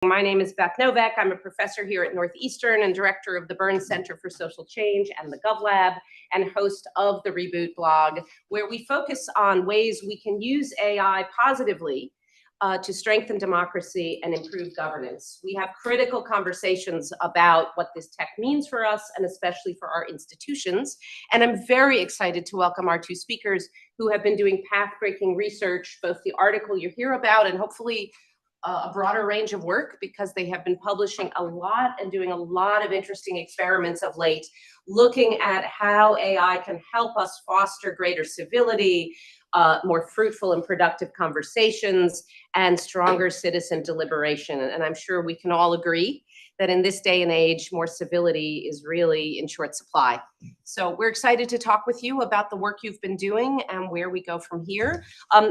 My name is Beth Novak. I'm a professor here at Northeastern and director of the Burns Center for Social Change and the GovLab, and host of the Reboot blog, where we focus on ways we can use AI positively to strengthen democracy and improve governance. We have critical conversations about what this tech means for us, and especially for our institutions. And I'm very excited to welcome our two speakers who have been doing path-breaking research, both the article you hear about and hopefully a broader range of work, because they have been publishing a lot and doing a lot of interesting experiments of late, looking at how AI can help us foster greater civility, more fruitful and productive conversations, and stronger citizen deliberation. And I'm sure we can all agree that in this day and age, more civility is really in short supply. So we're excited to talk with you about the work you've been doing and where we go from here.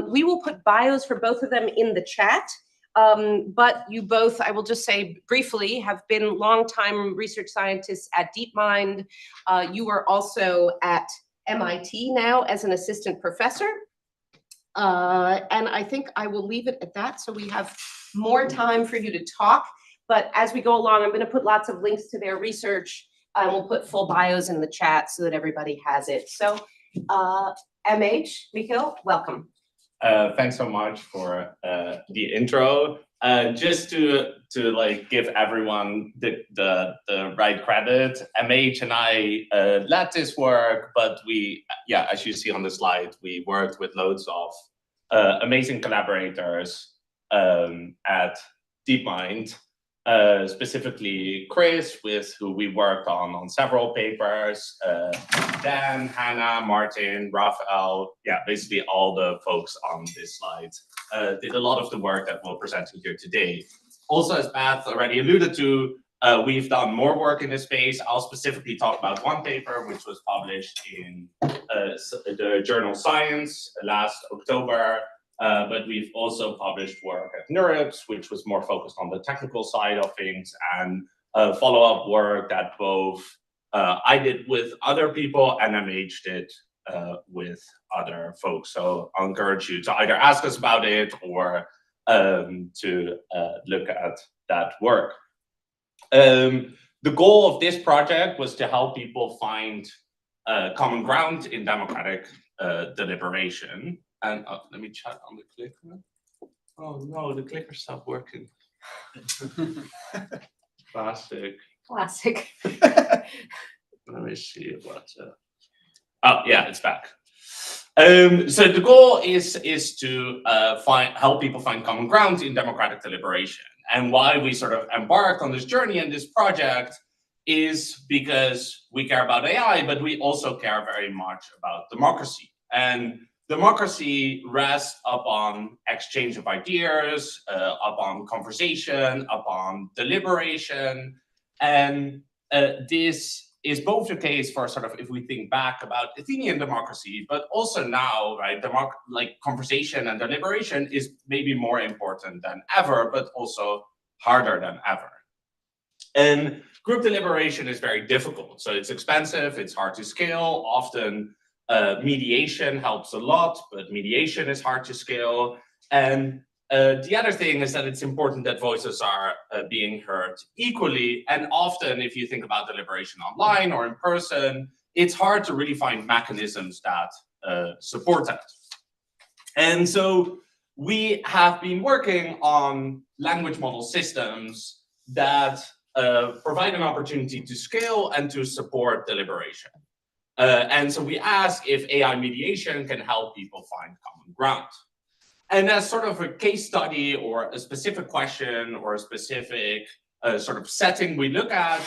We will put bios for both of them in the chat. But you both, I will just say briefly, have been longtime research scientists at Deepmind. You are also at MIT now as an assistant professor. And I think I will leave it at that, so we have more time for you to talk. But as we go along, I'm going to put lots of links to their research, and we'll put full bios in the chat so that everybody has it. So Michiel, welcome. Thanks so much for the intro. Just to like give everyone the right credit, MH and I led this work, but we, as you see on the slide, we worked with loads of amazing collaborators at Deepmind. Specifically Chris, with who we worked on several papers, Dan, Hannah, Martin, Raphael, basically all the folks on this slide did a lot of the work that we're presenting here today. Also, as Beth already alluded to, we've done more work in this space. I'll specifically talk about one paper which was published in the journal Science last October. But we've also published work at NeurIPS, which was more focused on the technical side of things, and follow-up work that both I did with other people and MH did with other folks. So I'll encourage you to either ask us about it or to look at that work. The goal of this project was to help people find common ground in democratic deliberation. And let me check on the clicker. Oh no, the clicker stopped working. Classic. Let me see what. Oh yeah, it's back. So the goal is to help people find common ground in democratic deliberation. And why we sort of embarked on this journey and this project is because we care about AI, but we also care very much about democracy. And democracy rests upon exchange of ideas, upon conversation, upon deliberation. And this is both the case for sort of, if we think back about Athenian democracy, but also now, right, like conversation and deliberation is maybe more important than ever, but also harder than ever. And group deliberation is very difficult. So it's expensive, it's hard to scale, often mediation helps a lot, but mediation is hard to scale. And the other thing is that it's important that voices are being heard equally. And often, if you think about deliberation online or in person, it's hard to really find mechanisms that support that. And so we have been working on language model systems that provide an opportunity to scale and to support deliberation. And so we ask if AI mediation can help people find common ground. And as sort of a case study or a specific question or a specific sort of setting we look at,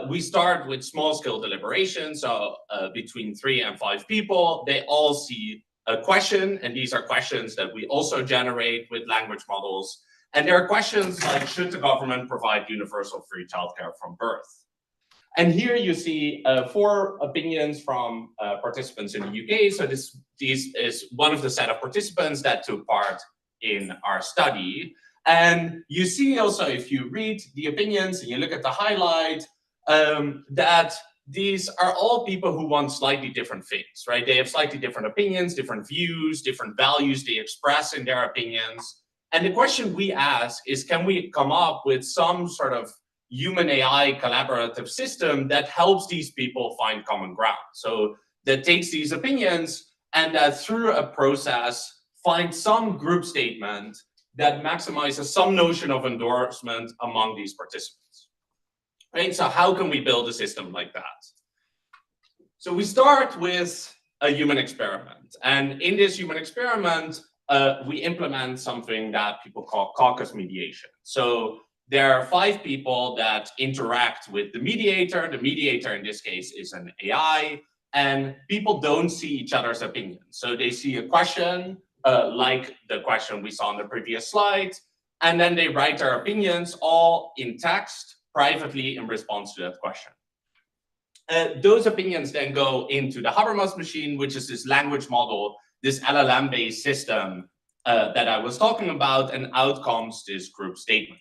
we start with small-scale deliberation. So between 3 and 5 people, they all see a question. And these are questions that we also generate with language models. And there are questions like, should the government provide universal free childcare from birth? And here you see 4 opinions from participants in the UK. So this is one of the set of participants that took part in our study. And you see also, if you read the opinions and you look at the highlight, that these are all people who want slightly different things, right? They have slightly different opinions, different views, different values they express in their opinions. And the question we ask is, can we come up with some sort of human AI collaborative system that helps these people find common ground? So that takes these opinions and that through a process finds some group statement that maximizes some notion of endorsement among these participants. Right? So how can we build a system like that? So we start with a human experiment. And in this human experiment, we implement something that people call caucus mediation. So there are 5 people that interact with the mediator. The mediator in this case is an AI, and people don't see each other's opinions. So they see a question, like the question we saw on the previous slide, and then they write their opinions all in text privately in response to that question. Those opinions then go into the Habermas Machine, which is this language model, this LLM-based system that I was talking about, and out comes this group statement.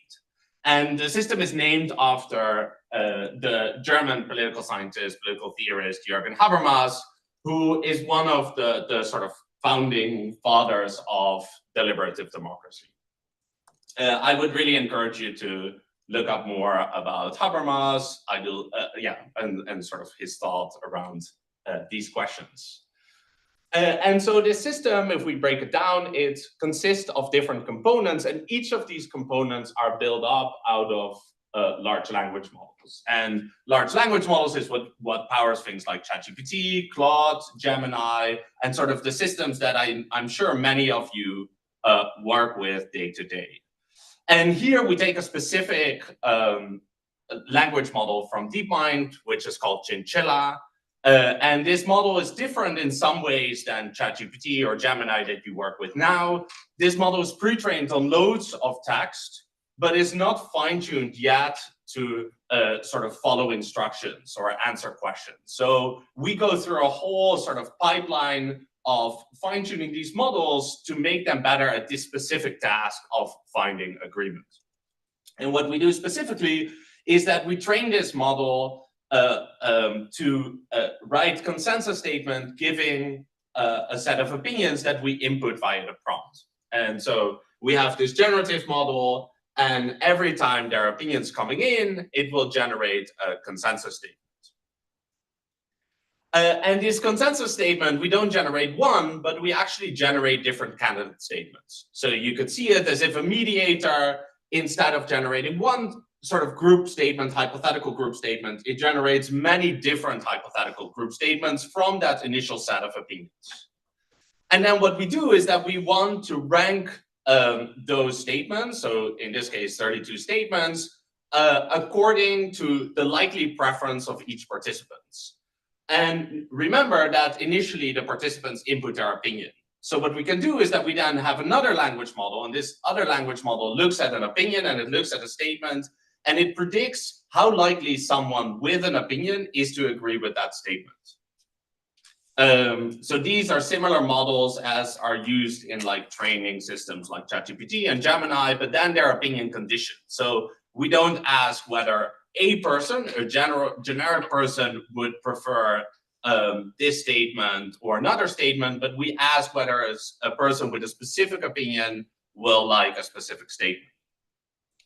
And the system is named after the German political scientist, political theorist, Jürgen Habermas, who is one of the sort of founding fathers of deliberative democracy. I would really encourage you to look up more about Habermas, and sort of his thoughts around these questions. And so this system, if we break it down, it consists of different components, and each of these components are built up out of large language models. And large language models is what powers things like ChatGPT, Claude, Gemini, and sort of the systems that I'm sure many of you work with day to day. And here we take a specific language model from Deepmind, which is called Chinchilla. And this model is different in some ways than ChatGPT or Gemini that you work with now. This model is pre-trained on loads of text, but is not fine-tuned yet to sort of follow instructions or answer questions. So we go through a whole sort of pipeline of fine-tuning these models to make them better at this specific task of finding agreement. And what we do specifically is that we train this model to write consensus statement giving a set of opinions that we input via the prompt. And so we have this generative model, and every time there are opinions coming in, it will generate a consensus statement. And this consensus statement, we don't generate one, but we actually generate different candidate statements. So you could see it as if a mediator, instead of generating one sort of group statement, hypothetical group statement, it generates many different hypothetical group statements from that initial set of opinions. And then what we do is that we want to rank those statements, so in this case 32 statements, according to the likely preference of each participant. And remember that initially the participants input their opinion. So what we can do is that we then have another language model, and this other language model looks at an opinion and it looks at a statement, and it predicts how likely someone with an opinion is to agree with that statement. So these are similar models as are used in like training systems like ChatGPT and Gemini, but then they're opinion conditioned. So we don't ask whether a person, a generic person, would prefer this statement or another statement, but we ask whether a person with a specific opinion will like a specific statement.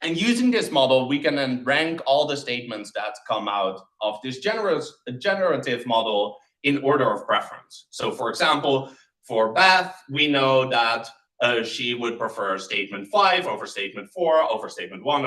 And using this model, we can then rank all the statements that come out of this generative model in order of preference. So for example, for Beth, we know that she would prefer statement 5 over statement 4, over statement 1,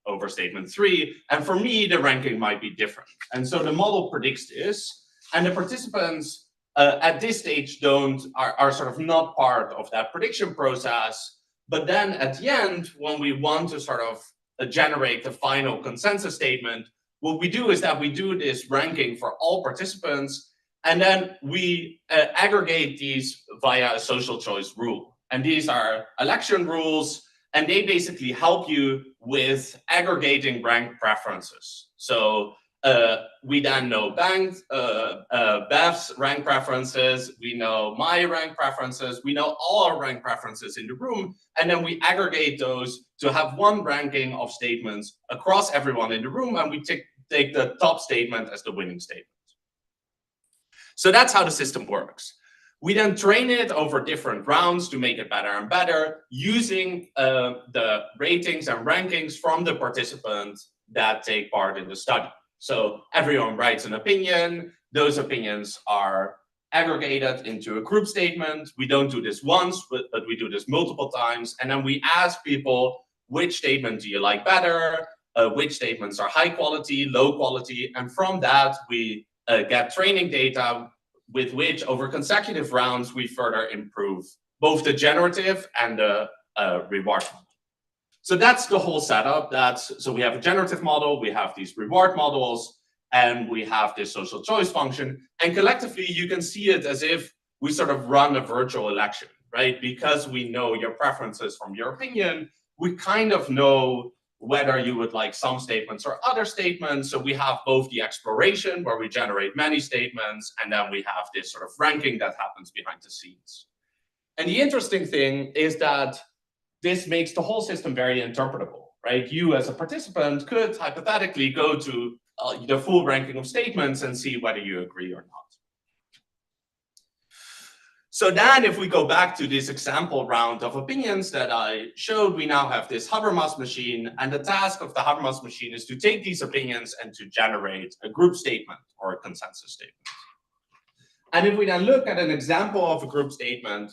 over statement 3. And for me, the ranking might be different. And so the model predicts this, and the participants at this stage are sort of not part of that prediction process. But then at the end, when we want to sort of generate the final consensus statement, what we do is that we do this ranking for all participants, and then we aggregate these via a social choice rule. And these are election rules, and they basically help you with aggregating rank preferences. So we then know Beth's rank preferences, we know my rank preferences, we know all our rank preferences in the room, and then we aggregate those to have one ranking of statements across everyone in the room, and we take the top statement as the winning statement. So that's how the system works. We then train it over different rounds to make it better and better, using the ratings and rankings from the participants that take part in the study. So everyone writes an opinion. Those opinions are aggregated into a group statement. We don't do this once, but we do this multiple times. And then we ask people, which statement do you like better? Which statements are high quality, low quality? And from that, we get training data with which over consecutive rounds, we further improve both the generative and the reward model. So that's the whole setup. So we have a generative model, we have these reward models, and we have this social choice function. And collectively, you can see it as if we sort of run a virtual election, right? Because we know your preferences from your opinion, we kind of know whether you would like some statements or other statements. So we have both the exploration, where we generate many statements, and then we have this sort of ranking that happens behind the scenes. And the interesting thing is that this makes the whole system very interpretable, right? You as a participant could hypothetically go to the full ranking of statements and see whether you agree or not. So then if we go back to this example round of opinions that I showed, we now have this Habermas machine, and the task of the Habermas machine is to take these opinions and to generate a group statement or a consensus statement. And if we then look at an example of a group statement,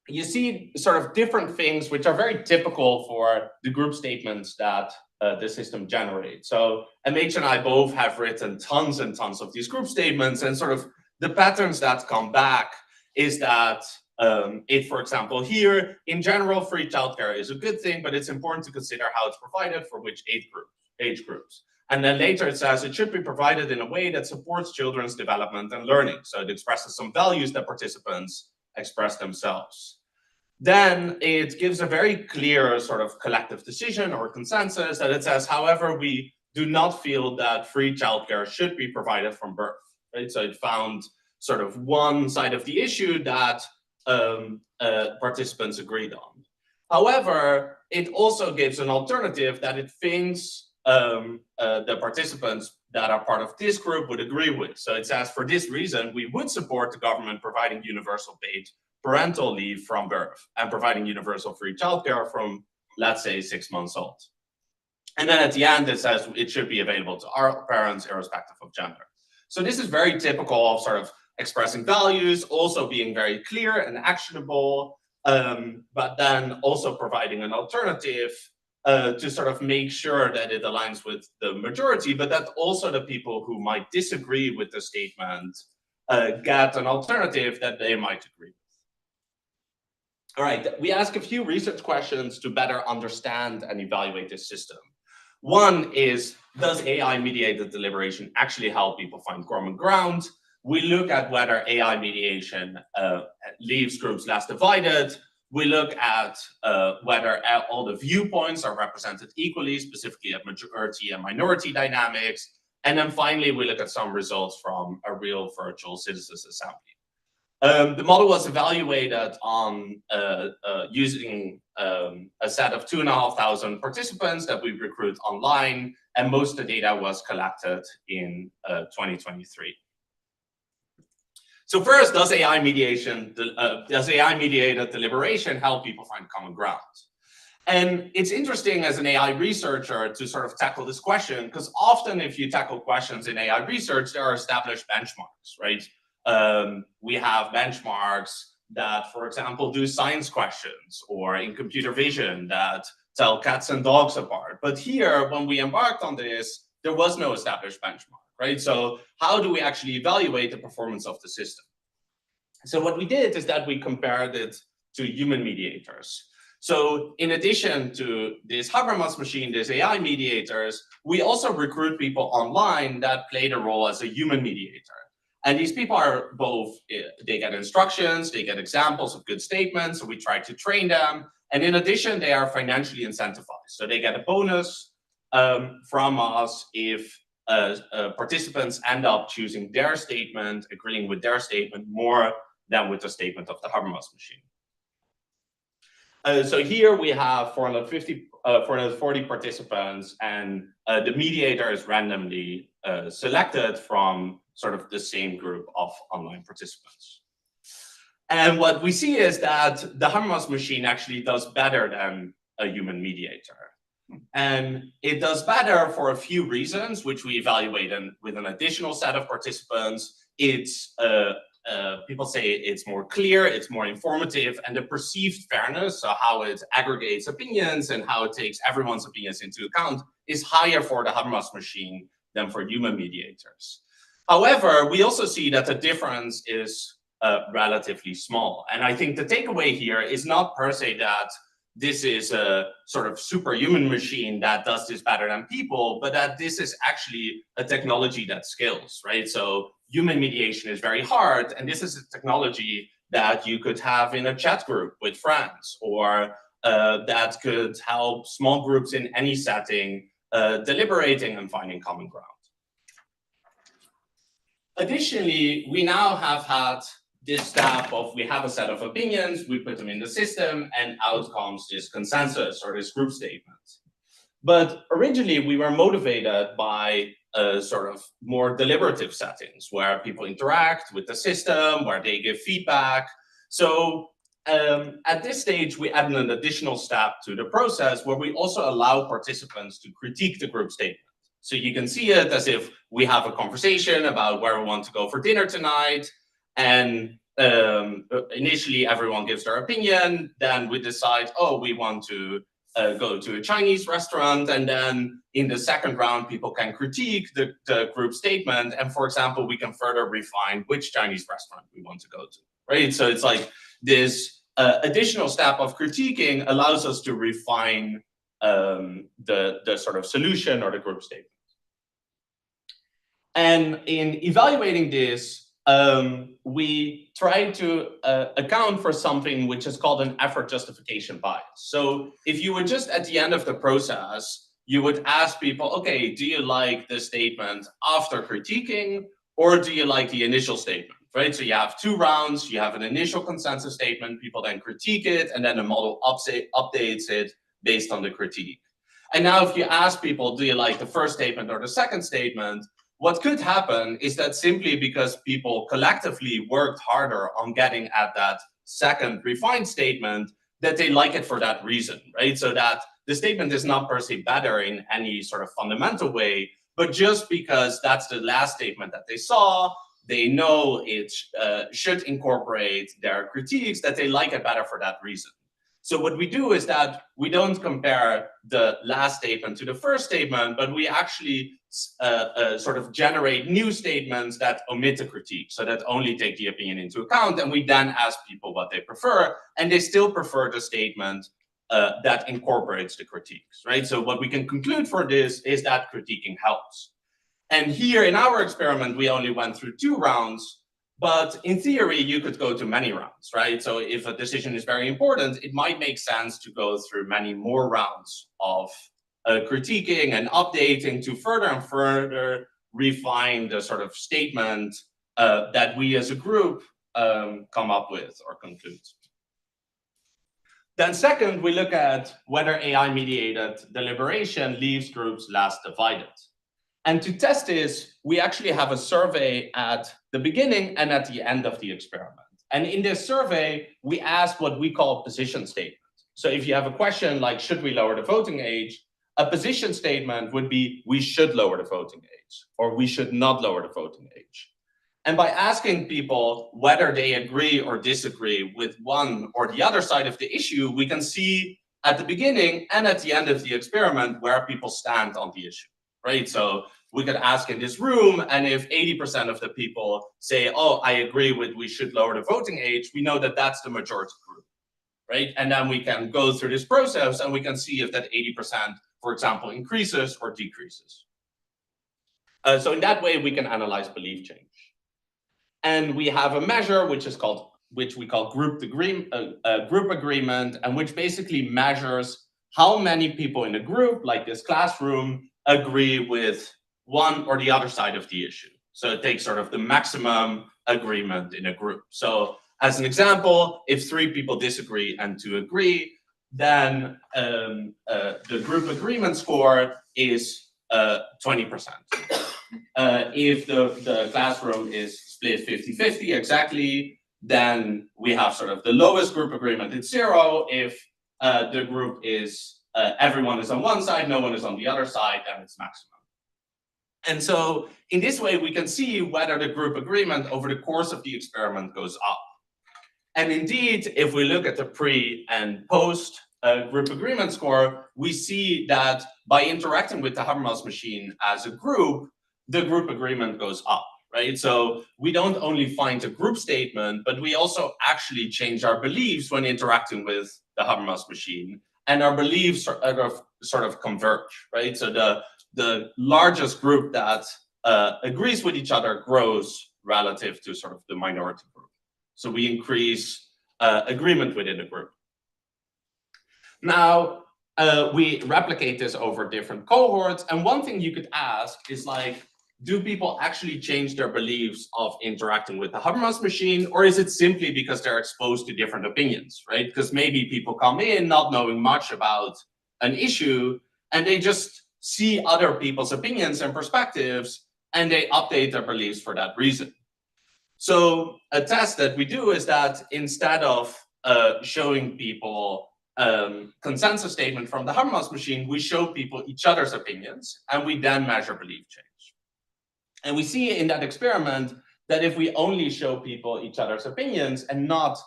you see sort of different things which are very typical for the group statements that the system generates. So MH and I both have written tons and tons of these group statements, and sort of the patterns that come back is that for example, here, in general, free childcare is a good thing, but it's important to consider how it's provided for which age groups. And then later it says it should be provided in a way that supports children's development and learning. So it expresses some values that participants express themselves. Then it gives a very clear sort of collective decision or consensus that it says, however, we do not feel that free childcare should be provided from birth, right? So it found sort of one side of the issue that participants agreed on. However, it also gives an alternative that it thinks the participants that are part of this group would agree with. So it says, for this reason, we would support the government providing universal paid parental leave from birth and providing universal free childcare from, let's say, 6 months old. And then at the end, it says it should be available to our parents irrespective of gender. So this is very typical of sort of expressing values, also being very clear and actionable, but then also providing an alternative to sort of make sure that it aligns with the majority, but that also the people who might disagree with the statement get an alternative that they might agree with. All right, we ask a few research questions to better understand and evaluate this system. One is, does AI-mediated deliberation actually help people find common ground? We look at whether AI mediation leaves groups less divided. We look at whether all the viewpoints are represented equally, specifically at majority and minority dynamics. And then finally, we look at some results from a real virtual citizens assembly. The model was evaluated on using a set of 2,500 participants that we recruit online, and most of the data was collected in 2023. So first, does AI-mediated deliberation help people find common ground? And it's interesting as an AI researcher to sort of tackle this question, because often if you tackle questions in AI research, there are established benchmarks, right? We have benchmarks that, for example, do science questions, or in computer vision that tell cats and dogs apart. But here, when we embarked on this, there was no established benchmark, right? So how do we actually evaluate the performance of the system? So what we did is that we compared it to human mediators. So in addition to this Habermas machine, this AI mediators, we also recruit people online that play the role as a human mediator. And these people are both, they get instructions, they get examples of good statements, so we try to train them. And in addition, they are financially incentivized. So they get a bonus from us if participants end up choosing their statement, agreeing with their statement more than with the statement of the Habermas machine. So here we have 440 participants, and the mediator is randomly selected from sort of the same group of online participants. And what we see is that the Habermas machine actually does better than a human mediator. And it does better for a few reasons, which we evaluate with an additional set of participants. It's people say it's more clear, it's more informative, and the perceived fairness, so how it aggregates opinions and how it takes everyone's opinions into account, is higher for the Habermas machine than for human mediators. However, we also see that the difference is relatively small. And I think the takeaway here is not per se that this is a sort of superhuman machine that does this better than people, but that this is actually a technology that scales, right? So human mediation is very hard, and this is a technology that you could have in a chat group with friends, or that could help small groups in any setting deliberating and finding common ground. Additionally, we now have had this step of we have a set of opinions, we put them in the system, and out comes this consensus or this group statement. But originally, we were motivated by sort of more deliberative settings where people interact with the system, where they give feedback. So at this stage, we added an additional step to the process where we also allow participants to critique the group statement. So you can see it as if we have a conversation about where we want to go for dinner tonight. And initially, everyone gives their opinion. Then we decide, oh, we want to go to a Chinese restaurant. And then in the second round, people can critique the group statement. And for example, we can further refine which Chinese restaurant we want to go to, right? So it's like this additional step of critiquing allows us to refine the sort of solution or the group statement. And in evaluating this, we try to account for something which is called an effort justification bias. So if you were just at the end of the process, you would ask people, okay, do you like the statement after critiquing, or do you like the initial statement, right? So you have two rounds, you have an initial consensus statement, people then critique it, and then the model updates it based on the critique. And now if you ask people, do you like the first statement or the second statement, what could happen is that simply because people collectively worked harder on getting at that second refined statement, that they like it for that reason, right? So that the statement is not per se better in any sort of fundamental way, but just because that's the last statement that they saw, they know it should incorporate their critiques, that they like it better for that reason. So what we do is that we don't compare the last statement to the first statement, but we actually sort of generate new statements that omit the critique, so that only take the opinion into account. And we then ask people what they prefer, and they still prefer the statement that incorporates the critiques, right? So what we can conclude for this is that critiquing helps. And here in our experiment, we only went through 2 rounds. But in theory, you could go to many rounds, right? So if a decision is very important, it might make sense to go through many more rounds of critiquing and updating to further and further refine the sort of statement that we as a group come up with or conclude. Then second, we look at whether AI-mediated deliberation leaves groups less divided. And to test this, we actually have a survey at the beginning and at the end of the experiment. And in this survey, we ask what we call position statement. So if you have a question like, should we lower the voting age? A position statement would be, we should lower the voting age, or we should not lower the voting age. And by asking people whether they agree or disagree with one or the other side of the issue, we can see at the beginning and at the end of the experiment where people stand on the issue. Right, so we could ask in this room, and if 80% of the people say, oh, I agree with we should lower the voting age, we know that that's the majority group, right? And then we can go through this process and we can see if that 80%, for example, increases or decreases. So in that way, we can analyze belief change. And we have a measure which we call group agreement, and which basically measures how many people in a group, like this classroom, agree with one or the other side of the issue. So it takes sort of the maximum agreement in a group. So as an example, if 3 people disagree and 2 agree, then the group agreement score is 20%. If the classroom is split 50-50 exactly, then we have sort of the lowest group agreement is 0. If the group is everyone is on one side, no one is on the other side, then it's maximum. And so in this way, we can see whether the group agreement over the course of the experiment goes up. And indeed, if we look at the pre and post group agreement score, we see that by interacting with the Habermas machine as a group, the group agreement goes up, right? So we don't only find a group statement, but we also actually change our beliefs when interacting with the Habermas machine, and our beliefs sort of converge, right? So the largest group that agrees with each other grows relative to sort of the minority group. So we increase agreement within the group. Now, we replicate this over different cohorts. And one thing you could ask is like, do people actually change their beliefs of interacting with the Habermas machine? Or is it simply because they're exposed to different opinions, right? Because maybe people come in not knowing much about an issue, and they just see other people's opinions and perspectives, and they update their beliefs for that reason. So a test that we do is that instead of showing people consensus statement from the Habermas machine, we show people each other's opinions, and we then measure belief change. And we see in that experiment that if we only show people each other's opinions and not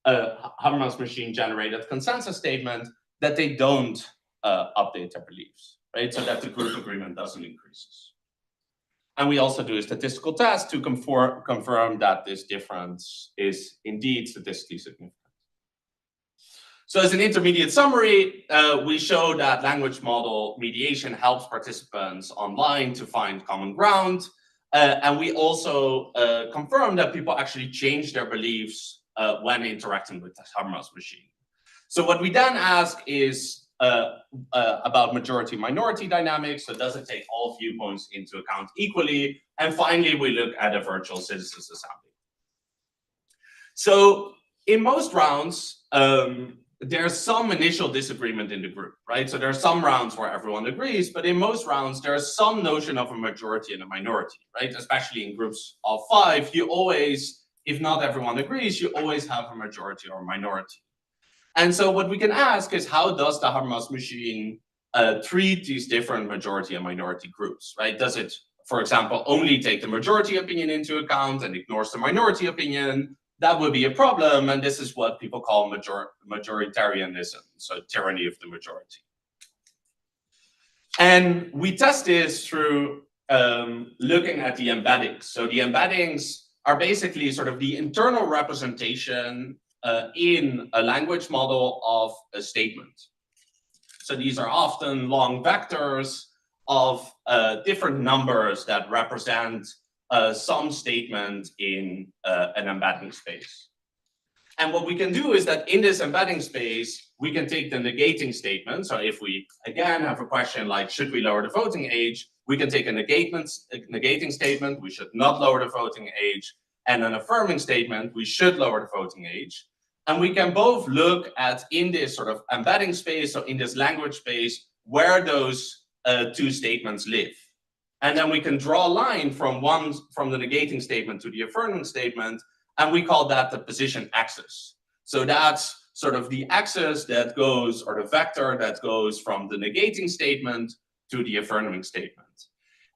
a Habermas machine generated consensus statement, that they don't update their beliefs, right? So that the group agreement doesn't increase. And we also do a statistical test to confirm that this difference is indeed statistically significant. So as an intermediate summary, we show that language model mediation helps participants online to find common ground. And we also confirm that people actually change their beliefs when interacting with the Habermas machine. So what we then ask is about majority-minority dynamics. So does it take all viewpoints into account equally? And finally, we look at a virtual citizens assembly. So in most rounds, there's some initial disagreement in the group, right? So there are some rounds where everyone agrees, but in most rounds, there's some notion of a majority and a minority, right? Especially in groups of 5, you always, if not everyone agrees, you always have a majority or a minority. And so what we can ask is, how does the Habermas machine treat these different majority and minority groups, right? Does it, for example, only take the majority opinion into account and ignores the minority opinion? That would be a problem, and this is what people call majoritarianism, so tyranny of the majority. And we test this through looking at the embeddings. So the embeddings are basically sort of the internal representation in a language model of a statement. So these are often long vectors of different numbers that represent some statement in an embedding space. And what we can do is that in this embedding space, we can take the negating statement. So if we, again, have a question like, should we lower the voting age? We can take a negating statement, we should not lower the voting age, and an affirming statement, we should lower the voting age. And we can both look at, in this sort of embedding space, so in this language space, where those two statements live. And then we can draw a line from the negating statement to the affirming statement, and we call that the position axis. So that's sort of the axis that goes, or the vector that goes from the negating statement to the affirming statement.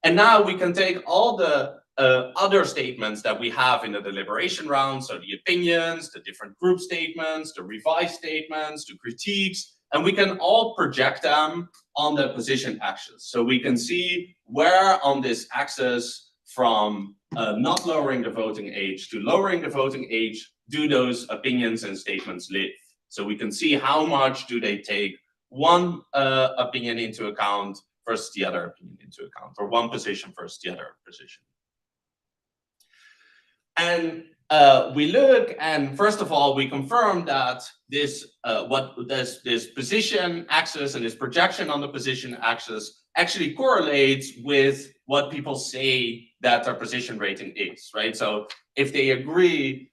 And now we can take all the other statements that we have in the deliberation round, so the opinions, the different group statements, the revised statements, the critiques, and we can all project them on the position axis. So we can see where on this axis from not lowering the voting age to lowering the voting age do those opinions and statements live. So we can see how much do they take one opinion into account versus the other opinion into account, or one position versus the other position. And we look, and first of all, we confirm that this position axis and this projection on the position axis actually correlates with what people say that their position rating is, right? So if they agree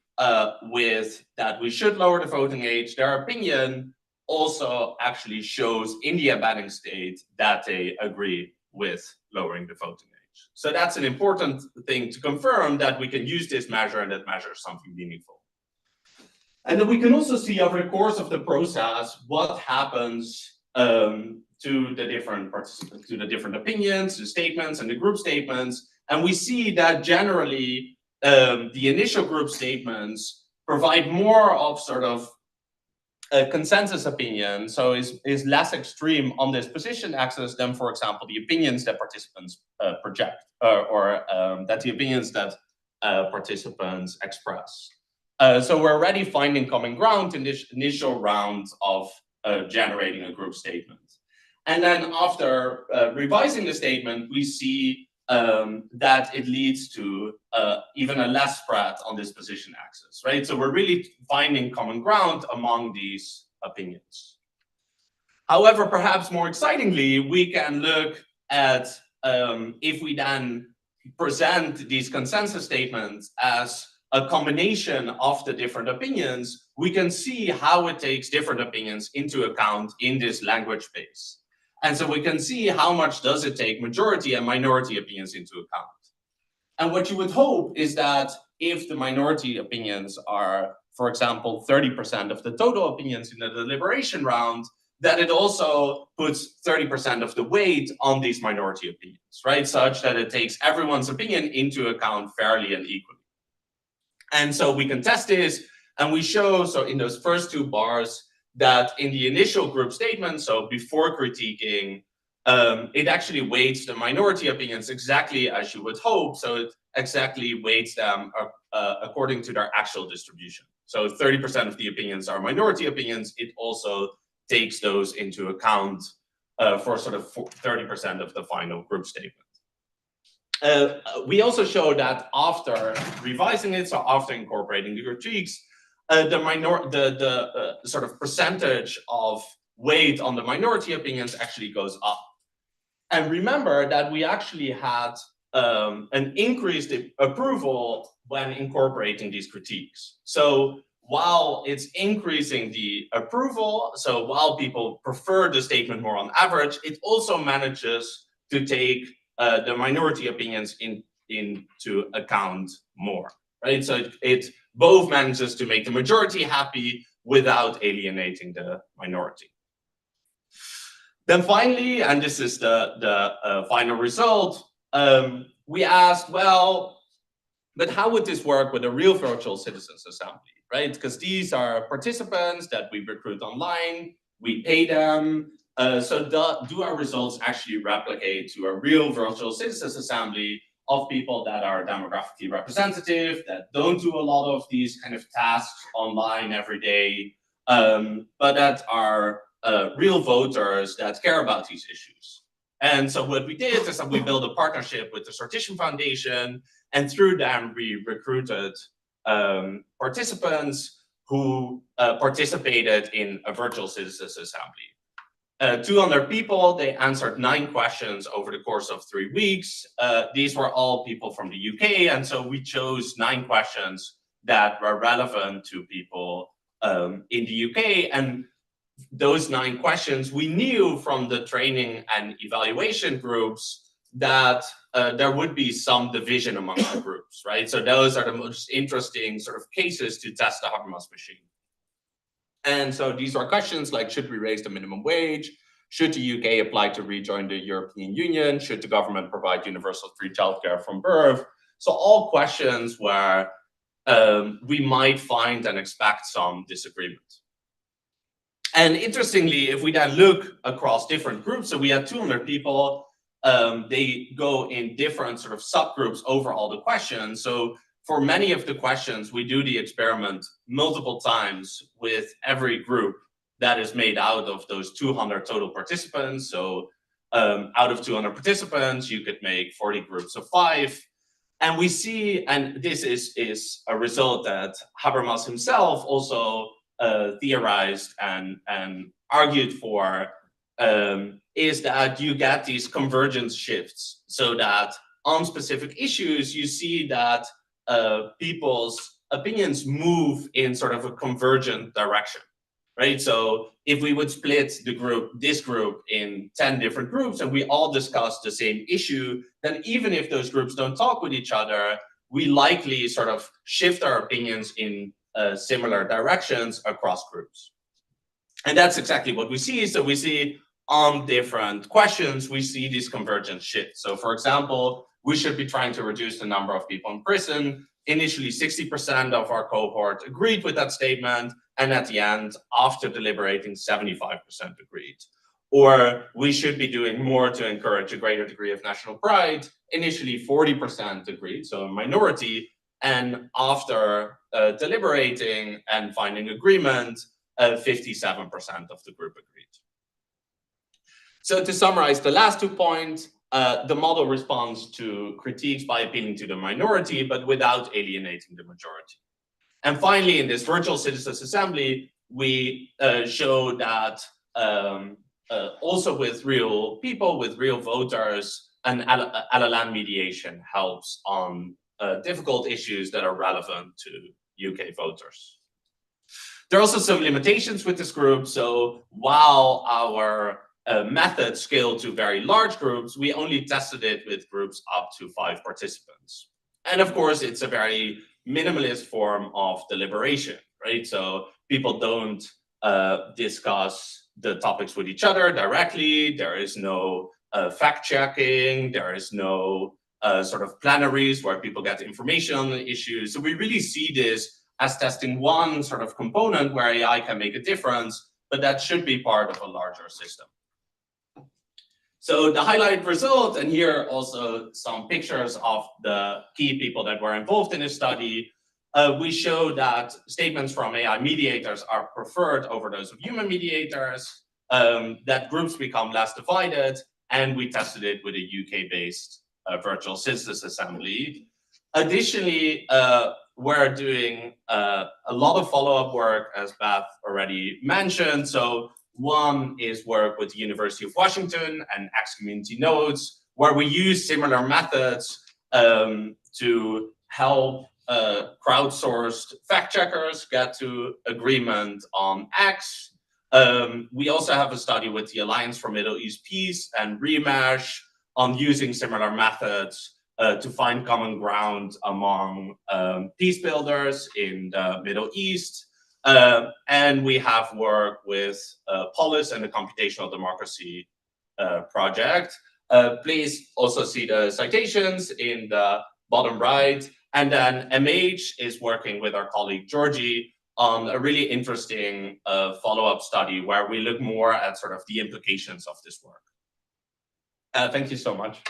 with that we should lower the voting age, their opinion also actually shows in the embedding state that they agree with lowering the voting age. So that's an important thing to confirm, that we can use this measure and that measures something meaningful. And then we can also see over the course of the process what happens to the different participants, to the different opinions, the statements, and the group statements. And we see that generally the initial group statements provide more of sort of a consensus opinion, so is less extreme on this position axis than, for example, the opinions that participants project, or that the opinions that participants express. So we're already finding common ground in this initial round of generating a group statement. And then after revising the statement, we see that it leads to even a less spread on this position axis, right? So we're really finding common ground among these opinions. However, perhaps more excitingly, we can look at if we then present these consensus statements as a combination of the different opinions, we can see how it takes different opinions into account in this language base. And so we can see how much does it take majority and minority opinions into account. And what you would hope is that if the minority opinions are, for example, 30% of the total opinions in the deliberation round, that it also puts 30% of the weight on these minority opinions, right? Such that it takes everyone's opinion into account fairly and equally. And so we can test this, and we show, so in those first two bars, that in the initial group statement, so before critiquing, it actually weights the minority opinions exactly as you would hope. So it exactly weights them according to their actual distribution. So 30% of the opinions are minority opinions. It also takes those into account for sort of 30% of the final group statement. We also show that after revising it, so after incorporating the critiques, the sort of percentage of weight on the minority opinions actually goes up. And remember that we actually had an increased approval when incorporating these critiques. So while it's increasing the approval, so while people prefer the statement more on average, it also manages to take the minority opinions into account more, right? So it both manages to make the majority happy without alienating the minority. Then finally, and this is the final result, we asked, well, but how would this work with a real virtual citizens assembly, right? Because these are participants that we recruit online, we pay them. So do our results actually replicate to a real virtual citizens assembly of people that are demographically representative, that don't do a lot of these kind of tasks online every day, but that are real voters that care about these issues? And so what we did is that we built a partnership with the Sortition Foundation, and through them we recruited participants who participated in a virtual citizens assembly. 200 people, they answered 9 questions over the course of 3 weeks. These were all people from the UK, and so we chose 9 questions that were relevant to people in the UK. And those 9 questions, we knew from the training and evaluation groups that there would be some division among the groups, right? So those are the most interesting sort of cases to test the Habermas machine. And so these are questions like, should we raise the minimum wage? Should the UK apply to rejoin the European Union? Should the government provide universal free childcare from birth? So all questions where we might find and expect some disagreement. And interestingly, if we then look across different groups, so we had 200 people, they go in different sort of subgroups over all the questions. So for many of the questions, we do the experiment multiple times with every group that is made out of those 200 total participants. So out of 200 participants, you could make 40 groups of 5. And we see, and this is a result that Habermas himself also theorized and argued for, is that you get these convergence shifts, so that on specific issues, you see that people's opinions move in sort of a convergent direction, right? So if we would split this group in 10 different groups and we all discuss the same issue, then even if those groups don't talk with each other, we likely sort of shift our opinions in similar directions across groups. And that's exactly what we see. So we see on different questions, we see these convergent shifts. So for example, we should be trying to reduce the number of people in prison. Initially, 60% of our cohort agreed with that statement. And at the end, after deliberating, 75% agreed. Or we should be doing more to encourage a greater degree of national pride. Initially, 40% agreed, so a minority. And after deliberating and finding agreement, 57% of the group agreed. So to summarize the last 2 points, the model responds to critiques by appealing to the minority, but without alienating the majority. And finally, in this virtual citizens assembly, we show that also with real people, with real voters, an LLM mediation helps on difficult issues that are relevant to UK voters. There are also some limitations with this group. So while our method scaled to very large groups, we only tested it with groups up to 5 participants. And of course, it's a very minimalist form of deliberation, right? So people don't discuss the topics with each other directly. There is no fact checking. There is no sort of plenaries where people get information on the issues. So we really see this as testing one sort of component where AI can make a difference, but that should be part of a larger system. So the highlight result, and here also some pictures of the key people that were involved in this study, we show that statements from AI mediators are preferred over those of human mediators, that groups become less divided, and we tested it with a UK-based virtual citizens assembly. Additionally, we're doing a lot of follow-up work, as Beth already mentioned. So one is work with the University of Washington and X Community Nodes, where we use similar methods to help crowdsourced fact checkers get to agreement on X. We also have a study with the Alliance for Middle East Peace and Remesh on using similar methods to find common ground among peace builders in the Middle East. And we have worked with Polis and the Computational Democracy Project. Please also see the citations in the bottom right. And then MH is working with our colleague Georgie on a really interesting follow-up study where we look more at sort of the implications of this work. Thank you so much.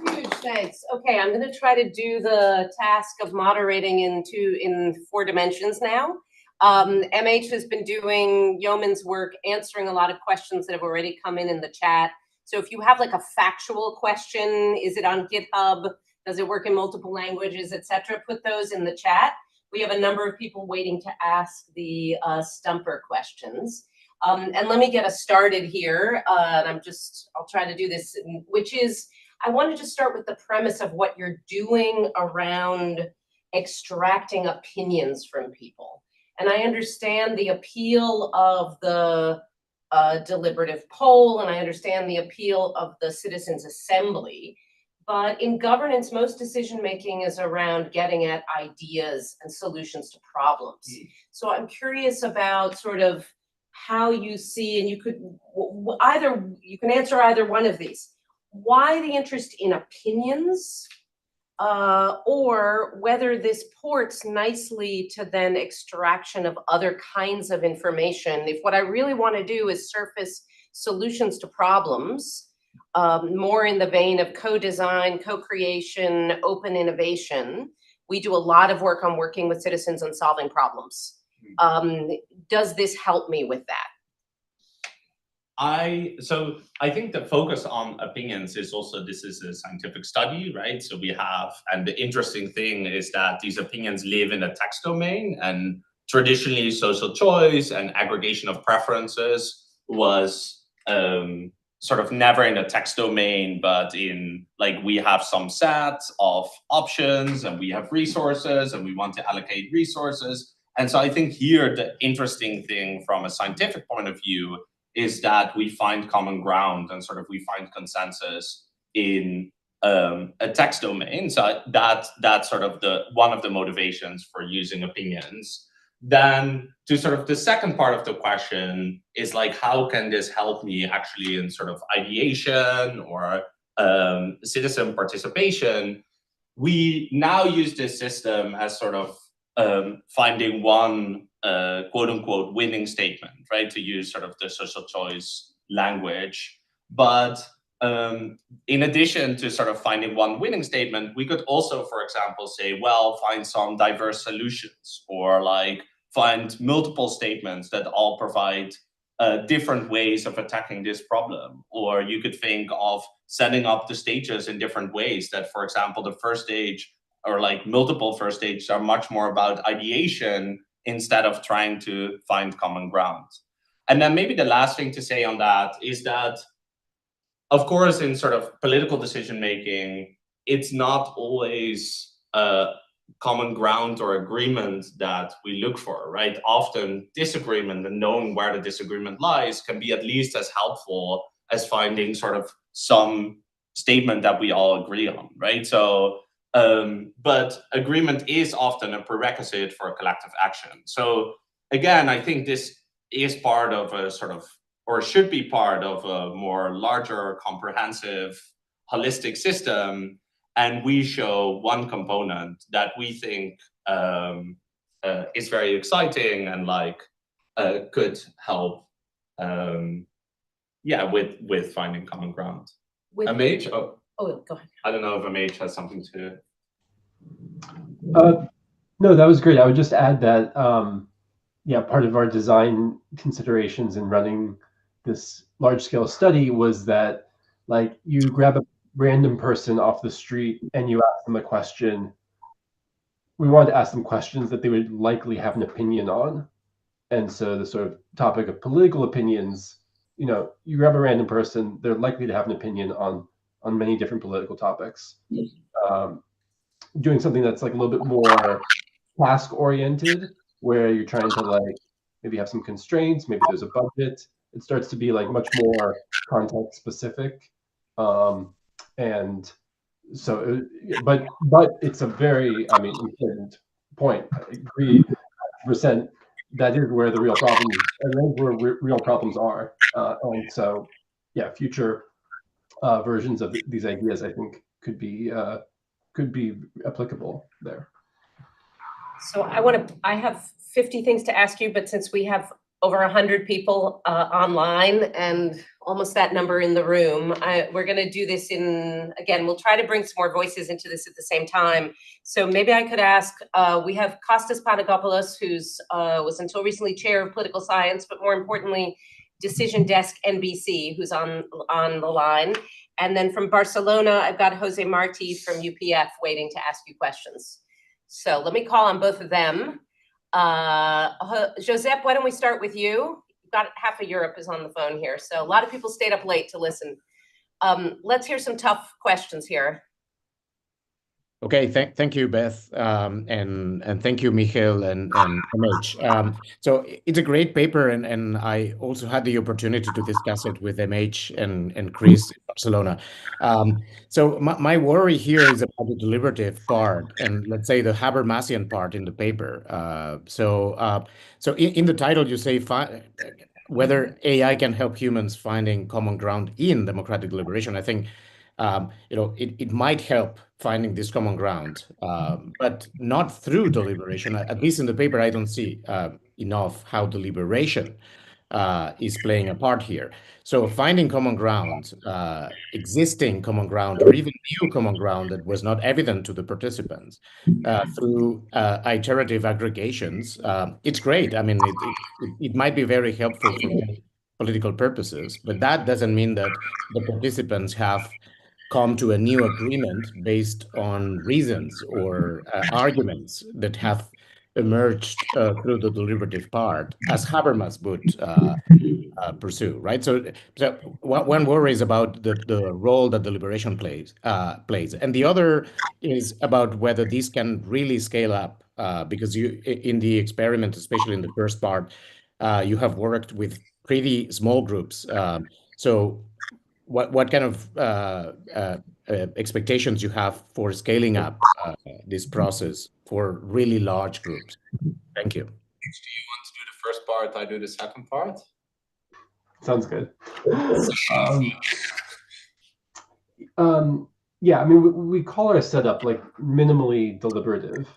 Huge thanks. Okay, I'm going to try to do the task of moderating in 4 dimensions now. MH has been doing yeoman's work answering a lot of questions that have already come in the chat. So if you have like a factual question, is it on GitHub? Does it work in multiple languages, etc.? Put those in the chat. We have a number of people waiting to ask the stumper questions. And let me get us started here. And I'll try to do this, which is, I wanted to start with the premise of what you're doing around extracting opinions from people. And I understand the appeal of the deliberative poll, and I understand the appeal of the citizens' assembly. But in governance, most decision-making is around getting at ideas and solutions to problems. So I'm curious about sort of how you see, and you can answer either one of these. Why the interest in opinions, or whether this ports nicely to then extraction of other kinds of information. If what I really want to do is surface solutions to problems, more in the vein of co-design, co-creation, open innovation, we do a lot of work on working with citizens on solving problems. Does this help me with that? So I think the focus on opinions is also, this is a scientific study, right? So we have, and the interesting thing is that these opinions live in a text domain, and traditionally social choice and aggregation of preferences was sort of never in a text domain, but in like, we have some set of options and we have resources and we want to allocate resources. And so I think here, the interesting thing from a scientific point of view is that we find common ground and sort of we find consensus in a text domain. So that's sort of one of the motivations for using opinions. Then to sort of the second part of the question is like, how can this help me actually in sort of ideation or citizen participation? We now use this system as sort of finding one quote unquote winning statement, right? To use sort of the social choice language. But in addition to sort of finding one winning statement, we could also, for example, say, well, find some diverse solutions, or like find multiple statements that all provide different ways of attacking this problem. Or you could think of setting up the stages in different ways that, for example, the first stage or like multiple first stages are much more about ideation instead of trying to find common ground. And then maybe the last thing to say on that is that, of course, in sort of political decision making, it's not always common ground or agreement that we look for, right? Often disagreement and knowing where the disagreement lies can be at least as helpful as finding sort of some statement that we all agree on, right? So, but agreement is often a prerequisite for collective action. So again, I think this is part of a sort of, or should be part of a more larger, comprehensive, holistic system. And we show one component that we think is very exciting and like could help, with finding common ground. With MH? Oh, go ahead. I don't know if MH has something to. No, that was great. I would just add that, part of our design considerations in running this large-scale study was that, like, you grab a random person off the street and you ask them a question. We wanted to ask them questions that they would likely have an opinion on. And so the sort of topic of political opinions, you grab a random person, they're likely to have an opinion on many different political topics. Doing something that's like a little bit more task-oriented, where you're trying to like maybe have some constraints, maybe there's a budget. It starts to be like much more context specific. And so, but it's a very, important point. I agree 100%. That is where the real problem is, and that's where real problems are. And so, future versions of these ideas, I think, could be applicable there. So I have 50 things to ask you, but since we have over 100 people online and almost that number in the room, we're going to do this again, we'll try to bring some more voices into this at the same time. So maybe I could ask, we have Kostas Panagopoulos, who's was until recently chair of political science, but more importantly, Decision Desk NBC, who's on the line. And then from Barcelona, I've got Jose Marti from UPF waiting to ask you questions. So let me call on both of them. Josep, why don't we start with you? You've got half of Europe is on the phone here. So a lot of people stayed up late to listen. Let's hear some tough questions here. Okay, thank you, Beth, and thank you, Michiel and MH. So it's a great paper, and I also had the opportunity to discuss it with MH and Chris in Barcelona. So my worry here is about the deliberative part, and let's say the Habermasian part in the paper. So in the title you say whether AI can help humans finding common ground in democratic deliberation. I think it might help finding this common ground, but not through deliberation. At least in the paper, I don't see enough how deliberation is playing a part here. So finding common ground, existing common ground, or even new common ground that was not evident to the participants through iterative aggregations, it's great. I mean, it might be very helpful for political purposes, but that doesn't mean that the participants have come to a new agreement based on reasons or arguments that have emerged through the deliberative part, as Habermas would pursue, right? So one worry is about the role that deliberation plays, and the other is about whether these can really scale up, because you, in the experiment, especially in the first part, you have worked with pretty small groups. So what kind of expectations you have for scaling up this process for really large groups. Thank you. Do you want to do the first part? I do the second part. Sounds good. Yeah, I mean, we call our setup like minimally deliberative,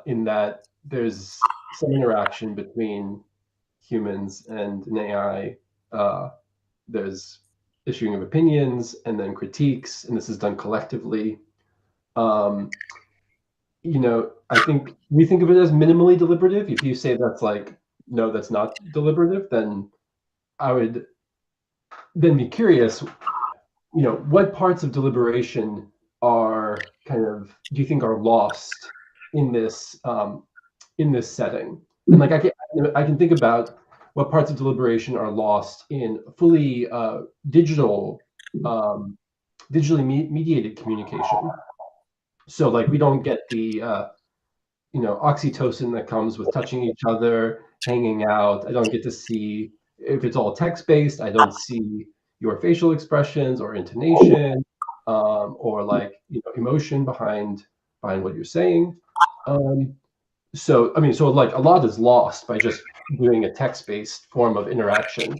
in that there's some interaction between humans and an AI. There's issuing of opinions and then critiques, and this is done collectively. You know, I think we think of it as minimally deliberative. If you say that's like, no, that's not deliberative, then I would then be curious, you know, what parts of deliberation are kind of, do you think are lost in this setting? And like I can think about what parts of deliberation are lost in fully digitally mediated communication. So like we don't get the you know, oxytocin that comes with touching each other, hanging out. I don't get to see, if it's all text-based, I don't see your facial expressions or intonation, or like, you know, emotion behind what you're saying. So I mean, so like a lot is lost by just doing a text-based form of interaction.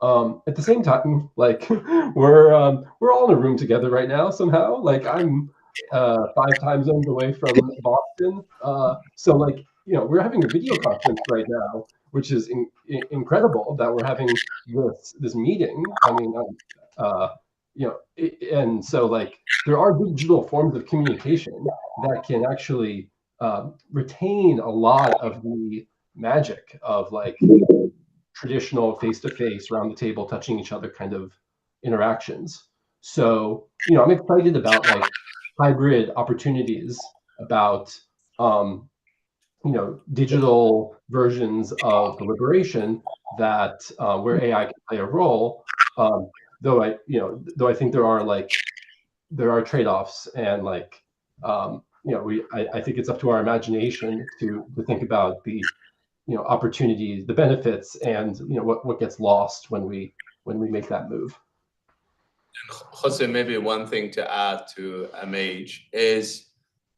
At the same time, like we're all in a room together right now somehow. Like I'm 5 time zones away from Boston. So like, you know, we're having a video conference right now, which is incredible that we're having this meeting. I mean, you know, and so like there are digital forms of communication that can actually retain a lot of the magic of like traditional face-to-face, around the table, touching each other kind of interactions. So, you know, I'm excited about like hybrid opportunities, about you know, digital versions of deliberation that where AI can play a role. Though I think there are trade-offs, and like you know, I think it's up to our imagination to think about the, you know, opportunities, the benefits, and you know what gets lost when we make that move. And Jose, maybe one thing to add to MH is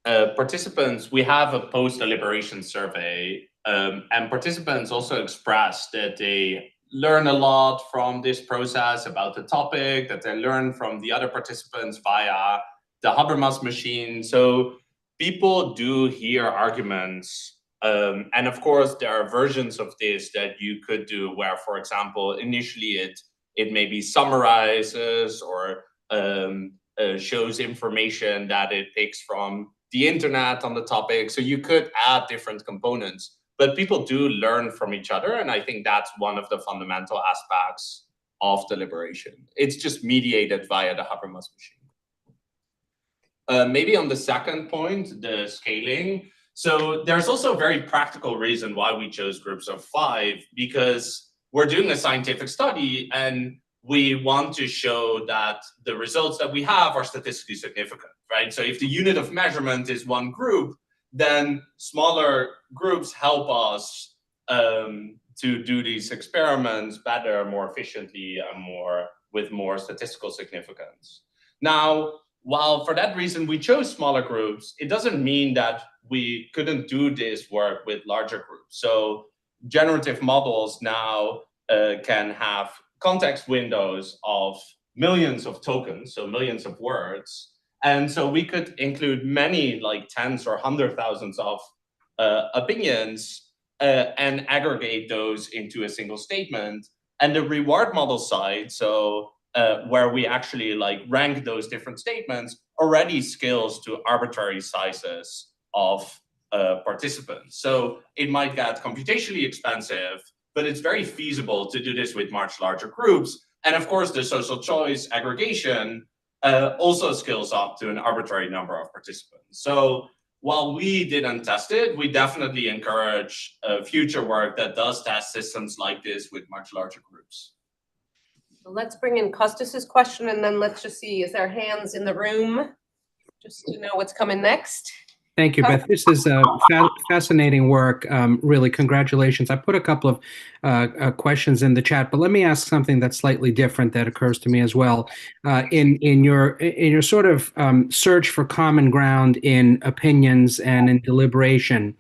participants, we have a post-deliberation survey, and participants also expressed that they learn a lot from this process about the topic, that they learn from the other participants via the Habermas machine. So people do hear arguments. And of course, there are versions of this that you could do where, for example, initially it maybe summarizes or shows information that it picks from the internet on the topic. So you could add different components, but people do learn from each other. And I think that's one of the fundamental aspects of deliberation. It's just mediated via the Habermas machine. Maybe on the second point, the scaling. So there's also a very practical reason why we chose groups of 5, because we're doing a scientific study and we want to show that the results that we have are statistically significant, right? So if the unit of measurement is one group, then smaller groups help us to do these experiments better, more efficiently, and with more statistical significance. Now, while for that reason we chose smaller groups, it doesn't mean that we couldn't do this work with larger groups. So generative models now can have context windows of millions of tokens, so millions of words. And so we could include many, like tens or 100,000s of opinions and aggregate those into a single statement. And the reward model side, so where we actually like rank those different statements, already scales to arbitrary sizes of participants. So it might get computationally expensive, but it's very feasible to do this with much larger groups. And of course, the social choice aggregation also scales up to an arbitrary number of participants. So while we didn't test it, we definitely encourage future work that does test systems like this with much larger groups. So let's bring in Costas's question, and then let's just see, is there hands in the room just to know what's coming next? Thank you, Beth. This is fascinating work. Really, congratulations. I put a couple of questions in the chat, but let me ask something that's slightly different that occurs to me as well. In your sort of search for common ground in opinions and in deliberation,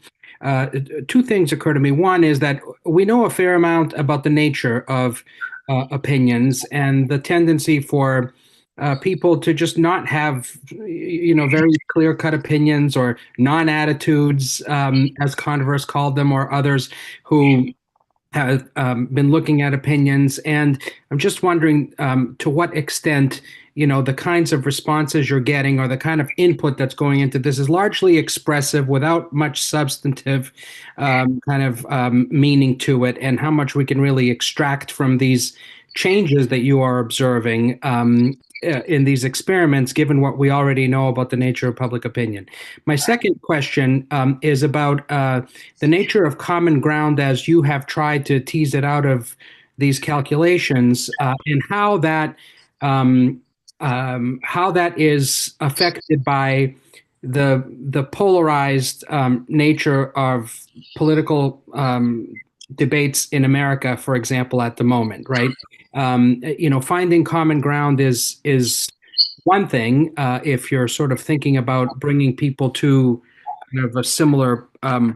two things occur to me. One is that we know a fair amount about the nature of opinions and the tendency for people to just not have, very clear-cut opinions or non-attitudes, as Converse called them, or others who have been looking at opinions. And I'm just wondering to what extent, the kinds of responses you're getting or the kind of input that's going into this is largely expressive without much substantive meaning to it, and how much we can really extract from these changes that you are observing in these experiments, given what we already know about the nature of public opinion. My second question is about the nature of common ground as you have tried to tease it out of these calculations, and how that is affected by the polarized nature of political debates in America, for example, at the moment, right? Finding common ground is one thing if you're sort of thinking about bringing people to kind of a similar